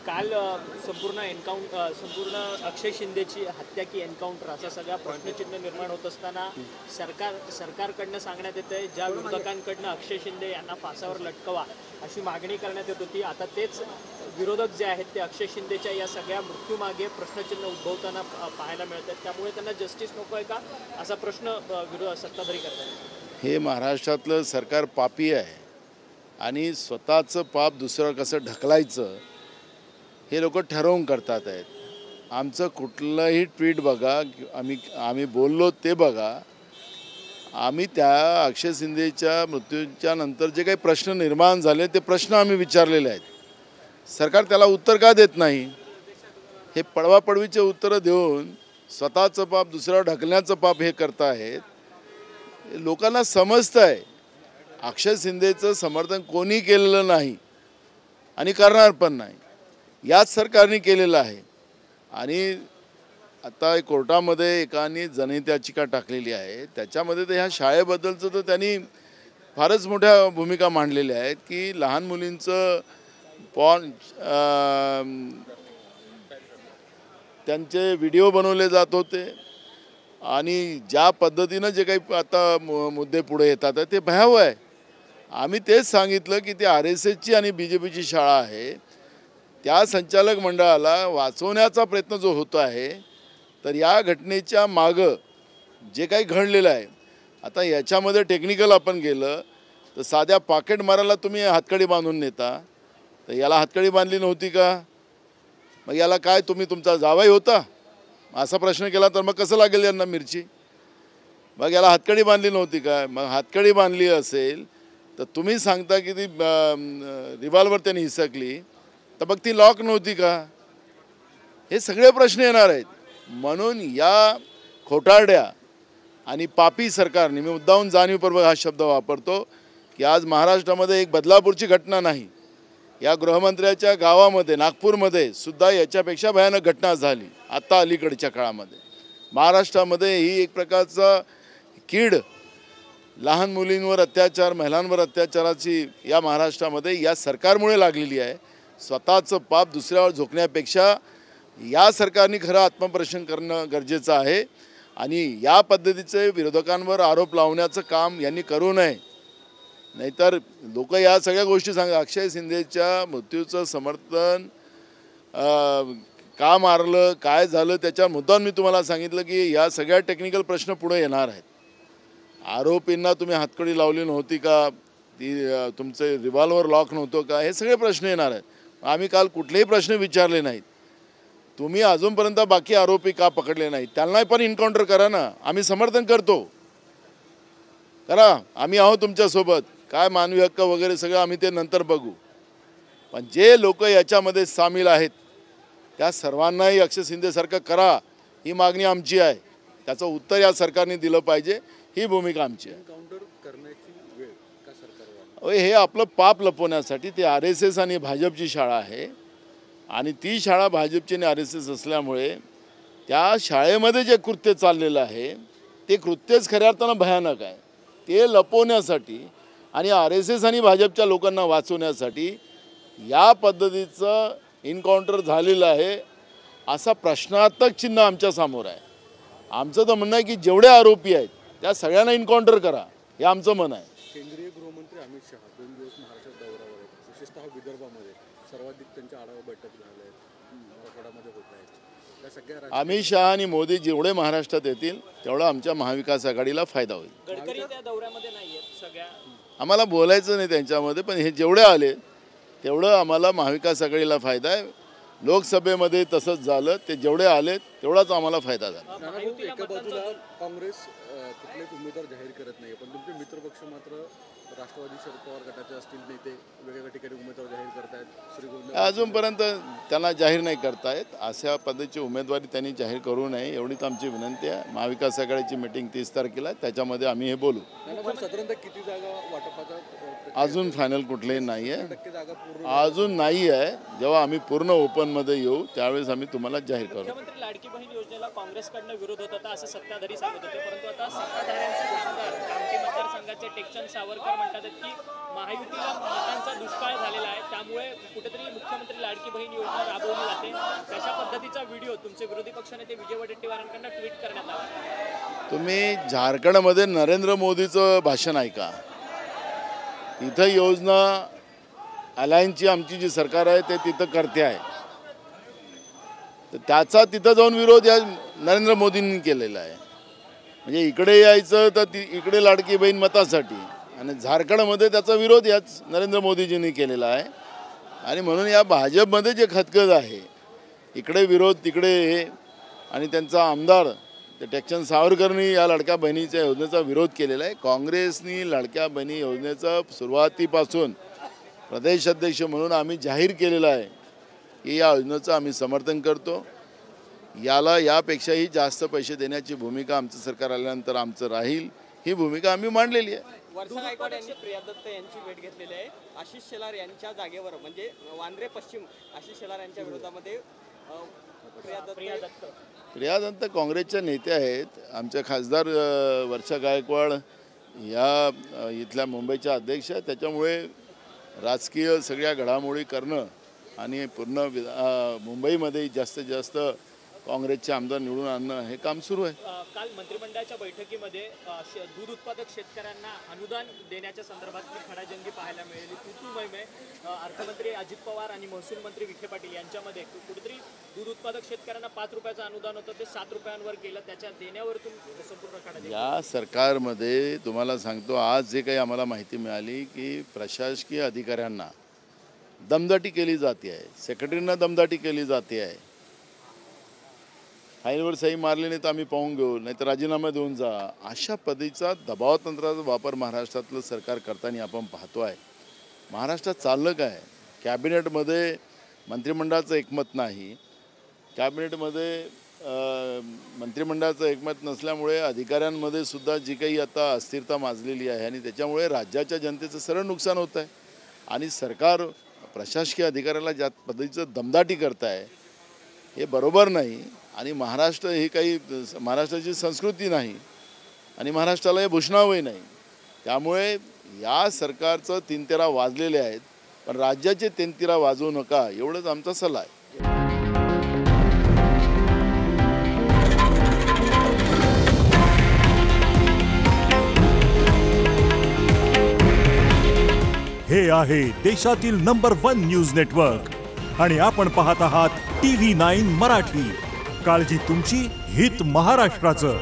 काल संपूर्ण अक्षय शिंदेची हत्या की एन्काउंटर असा सगळा प्रश्नचिन्ह निर्माण होत असताना सरकारकडनं सांगण्यात येत आहे ज्या विरोधकांकडनं अक्षय शिंदे यांना फासावर लटकवा अशी मागणी करण्यात येत होती। आता तेच विरोधक जे आहेत ते अक्षय शिंदेच्या या सगळ्या मृत्यूमागे प्रश्नचिन्ह उद्भवताना पाहायला मिळतात। त्यामुळे त्यांना जस्टिस नको आहे का असा प्रश्न सत्ताधारी करतात। हे महाराष्ट्रातलं सरकार पापी आहे आणि स्वतःचं पाप दुसरं कसं ढकलायचं हे लोक ठरवून करतात आहेत। आमचं कुठलंही ट्विट बघा, आम्ही बोललो ते बघा, आम्ही त्या अक्षय शिंदेच्या मृत्यूच्या नंतर जे काही प्रश्न निर्माण झाले ते प्रश्न आम्ही विचारलेले आहेत। सरकार त्याला उत्तर का देत नाही? हे पडवापडवीचे उत्तरं देऊन स्वतःचं पाप दुसरं ढकलण्याचं पाप हे करतायत। लोकांना समजतं आहे अक्षय शिंदेचं समर्थन कोणी केलेलं नाही आणि करणार पण नाही, याच सरकारने केलेलं आहे। आणि आता कोर्टामध्ये एकाने जनहित याचिका टाकलेली आहे, त्याच्यामध्ये तर ह्या शाळेबद्दलचं तर त्यांनी फारच मोठ्या भूमिका मांडलेल्या आहेत की लहान मुलींचं त्यांचे व्हिडिओ बनवले जात होते आणि ज्या पद्धतीनं जे काही आता मुद्दे पुढे येतात ते भयावह आहे। आम्ही तेच सांगितलं की ती RSSची आणि BJPची शाळा आहे, त्या संचालक मंडळाला वाचवण्याचा प्रयत्न जो होतो आहे, तर या घटनेच्या मागं जे काही घडलेलं आहे, आता याच्यामध्ये टेक्निकल आपण गेलं तर साध्या पॉकेट मारायला तुम्ही हातकडी बांधून नेता, तर याला हातकडी बांधली नव्हती का? मग याला काय तुम्ही तुमचा जावाई होता असा प्रश्न केला तर मग कसं लागेल यांना मिरची? मग याला हातकडी बांधली नव्हती का? मग हातकडी बांधली असेल तर तुम्ही सांगता की ती रिव्हॉल्वर त्यांनी हिसकली, तर मग ती लॉक नव्हती का? हे सगळे प्रश्न येणार आहेत। म्हणून या खोटारड्या आणि पापी सरकारने, मी मुद्दामून जाणीवपूर्वक हा शब्द वापरतो की आज महाराष्ट्रामध्ये एक बदलापूरची घटना नाही, या गृहमंत्र्याच्या गावामध्ये नागपूरमध्ये सुद्धा याच्यापेक्षा भयानक घटना झाली आत्ता अलीकडच्या काळामध्ये। महाराष्ट्रामध्ये ही एक प्रकारचा कीड, लहान मुलींवर अत्याचार, महिलांवर अत्याचाराची या महाराष्ट्रामध्ये या सरकारमुळे लागलेली आहे। स्वतःचं पाप दुसऱ्यावर झोकण्यापेक्षा या सरकारने खरं आत्मपरीक्षण करणं गरजेचं आहे आणि या पद्धतीचे विरोधकांवर आरोप लावण्याचं काम यांनी करू नये। नाहीतर लोक या सगळ्या गोष्टी सांगा, अक्षय शिंदेच्या मृत्यूचं समर्थन का मारलं, काय झालं, त्याच्या मुद्दाम मी तुम्हाला सांगितलं की या सगळ्या टेक्निकल प्रश्न पुढे येणार आहेत। आरोपींना तुम्ही हातकडी लावली नव्हती का, ती तुमचे रिव्हॉल्वर लॉक नव्हतं का, हे सगळे प्रश्न येणार आहेत। आम्ही काल कुठलेही प्रश्न विचारले नाहीत। तुम्ही अजूनपर्यंत बाकी आरोपी का पकडले नाहीत, त्यांना पण एन्काउंटर करा ना, आम्ही समर्थन करतो, करा, आम्ही आहोत तुमच्यासोबत। काय मानवी हक्क वगैरे सगळं आम्ही ते नंतर बघू, पण जे लोक याच्यामध्ये सामील आहेत त्या सर्वांनाही अक्षय शिंदेसारखं करा ही मागणी आमची आहे। त्याचं उत्तर या सरकारने दिलं पाहिजे, ही भूमिका आमची आहे। हे आपलं पाप लपवण्यासाठी ते RSS आणि भाजपची शाळा आहे आणि ती शाळा भाजपची आणि RSS असल्यामुळे त्या शाळेमध्ये जे कृत्य चाललेलं आहे ते कृत्यच खऱ्या अर्थानं भयानक आहे। ते लपवण्यासाठी आणि RSS आणि भाजपच्या लोकांना वाचवण्यासाठी या पद्धतीचं एन्काउंटर झालेलं आहे असा प्रश्नार्थक चिन्ह आमच्या समोर आहे। आमचं तर म्हणणं आहे की जेवढे आरोपी आहेत त्या सगळ्यांना एन्काउंटर करा, हे आमचं मन आहे। केंद्रीय गृहमंत्री अमित शहा 2 दिवस महाराष्ट्रात दौऱ्यावर आहेत, विशेषतः विदर्भामध्ये सर्वाधिक त्यांच्या आढावा बैठक झाल्या आहेत, मराठवाड्यामध्ये होत आहेत। त्या सगळ्या अमित शहा आणि मोदी जेवढे महाराष्ट्रात येतील तेवढा आमच्या महाविकास आघाडीला फायदा होईल। गडकरी त्या दौऱ्यामध्ये नाहीयेत, सगळ्या आम्हाला बोलायचं नाही त्यांच्यामध्ये, पण हे जेवढे आले तेवढं आम्हाला महाविकास आघाडीला फायदा आहे। लोकसभेमध्ये तसंच झालं, ते जेवढे आले तेवढाच आम्हाला फायदा झाला। एका बाजूला काँग्रेस कुठलेच उमेदवार जाहीर करत नाही, पण तुमचे मित्रपक्ष मात्र राष्ट्रवादी शरद पवार गटाचे असतील नेते वेगवेगळ्या ठिकाणी उमेदवार जाहीर करतायत। अजूनपर्यंत त्यांना जाहीर नाही करतायत, अशा पद्धतीची उमेदवारी त्यांनी जाहीर करू नये एवढीच आमची विनंती आहे। महाविकास आघाडीची मीटिंग 30 तारखेला आहे, त्याच्यामध्ये आम्ही हे बोलू। साधारणतः किती जागा वाटपाचा अजून फायनल कुठलेही नाही आहे, अजून नाही आहे। जेव्हा आम्ही पूर्ण ओपनमध्ये येऊ त्यावेळेस आम्ही तुम्हाला जाहीर करू। मुख्यमंत्री लाडकी बहीण योजनेला काँग्रेसकडनं विरोध होता असं सत्ताधारी सांगत होते, परंतु आता सत्ताधाऱ्यांचे आमदार कामठी मतदारसंघ मतदारसंघाचे टेकचंद सावरकर म्हणतात की महायुतीला मतांचा दुष्काळ झालेला आहे, त्यामुळे कुठेतरी मुख्यमंत्री लाडकी बहीण योजना राबवली जाते. तशा पद्धतीचा व्हिडिओ तुमचे विरोधी पक्षनेते विजय वडेट्टीवारांकडून ट्विट करण्यात आला. तुम्ही झारखंडमध्ये नरेंद्र मोदीचं भाषण ऐका. तिथं योजना अलायन्सची आमची जी सरकार आहे ते तिथं करते आहे, तर त्याचा तिथं जाऊन विरोध या नरेंद्र मोदींनी केलेला आहे. म्हणजे इकडे यायचं तर इकडे लाडकी बहीण मतासाठी, आणि झारखंडमध्ये त्याचा विरोध याच नरेंद्र मोदीजींनी केलेला आहे. आणि म्हणून या भाजपमध्ये जे खतखत आहे, इकडे विरोध तिकडे हे, आणि त्यांचा आमदार ते टेकचंद सावरकरनी या लाडक्या बहिणीच्या योजनेचा विरोध केलेला आहे. काँग्रेसनी लाडक्या बहिणी योजनेचं सुरुवातीपासून प्रदेश अध्यक्ष म्हणून आम्ही जाहीर केलेलं आहे की या योजनेचं आम्ही समर्थन करतो. याला यापेक्षाही जास्त पैसे देण्याची भूमिका आमचं सरकार आल्यानंतर आमचं राहील, ही भूमिका आम्ही मांडलेली आहे. वर्षा गायकवाड यांनी प्रिया दत्त यांची भेट घेतलेली आहे. आशिष शेलार यांच्या जागेवर म्हणजे वांद्रे पश्चिम आशिष शेलार यांच्या विरोधामध्ये प्रिया दत्त काँग्रेसच्या नेते आहेत. आमच्या खासदार वर्षा गायकवाड या इथल्या मुंबईच्या अध्यक्ष आहेत. त्याच्यामुळे राजकीय सगळ्या घडामोडी करणं आणि पूर्ण मुंबईमध्ये जास्तीत जास्त काँग्रेसचे आमदार निवडून आणणं हे काम सुरू आहे. काल मंत्रिमंडळाच्या बैठकीमध्ये दूध उत्पादक शेतकऱ्यांना अनुदान देण्याच्या संदर्भातली खडाजंगी पाहायला मिळाली. तूतूमय अर्थमंत्री अजित पवार आणि महसूल मंत्री विखे पाटील यांच्यामध्ये कुठेतरी दूध उत्पादक शेतकऱ्यांना 5 रुपयाचं अनुदान होतं ते 7 रुपयांवर केलं. त्याच्या देण्यावरतून संपूर्ण खडाजंगी. या सरकारमध्ये तुम्हाला सांगतो, आज जे काही आम्हाला माहिती मिळाली की प्रशासकीय अधिकाऱ्यांना दमदाटी केली जाते आहे, सेक्रेटरींना दमदाटी केली जाते आहे. फाईलवर सही मारली नाही तर आम्ही पाहून घेऊ, नाही तर राजीनामा देऊन जा, अशा पद्धतीचा दबाव तंत्राचा वापर महाराष्ट्रातलं सरकार करताना आपण पाहतो आहे. महाराष्ट्रात चाललं काय? कॅबिनेटमध्ये मंत्रिमंडळाचं एकमत नाही. कॅबिनेटमध्ये मंत्रिमंडळाचं एकमत नसल्यामुळे अधिकाऱ्यांमध्ये सुद्धा जी काही आता अस्थिरता माजलेली आहे आणि त्याच्यामुळे राज्याच्या जनतेचं सरळ नुकसान होत आहे. आणि सरकार प्रशासकीय अधिकाऱ्याला ज्या पद्धतीचं दमदाटी करत आहे हे बरोबर नाही. आणि महाराष्ट्र ही काही महाराष्ट्राची संस्कृती नाही आणि महाराष्ट्राला हे भूषणावही नाही. त्यामुळे या सरकारचं 3-13 वाजलेले आहेत, पण राज्याचे 3-13 वाजवू नका, एवढंच आमचा सल्ला आहे. हे आहे देशातील नंबर 1 न्यूज नेटवर्क आणि आपण पाहत आहात TV9 मराठी. काळजी तुमची, हित महाराष्ट्राचं.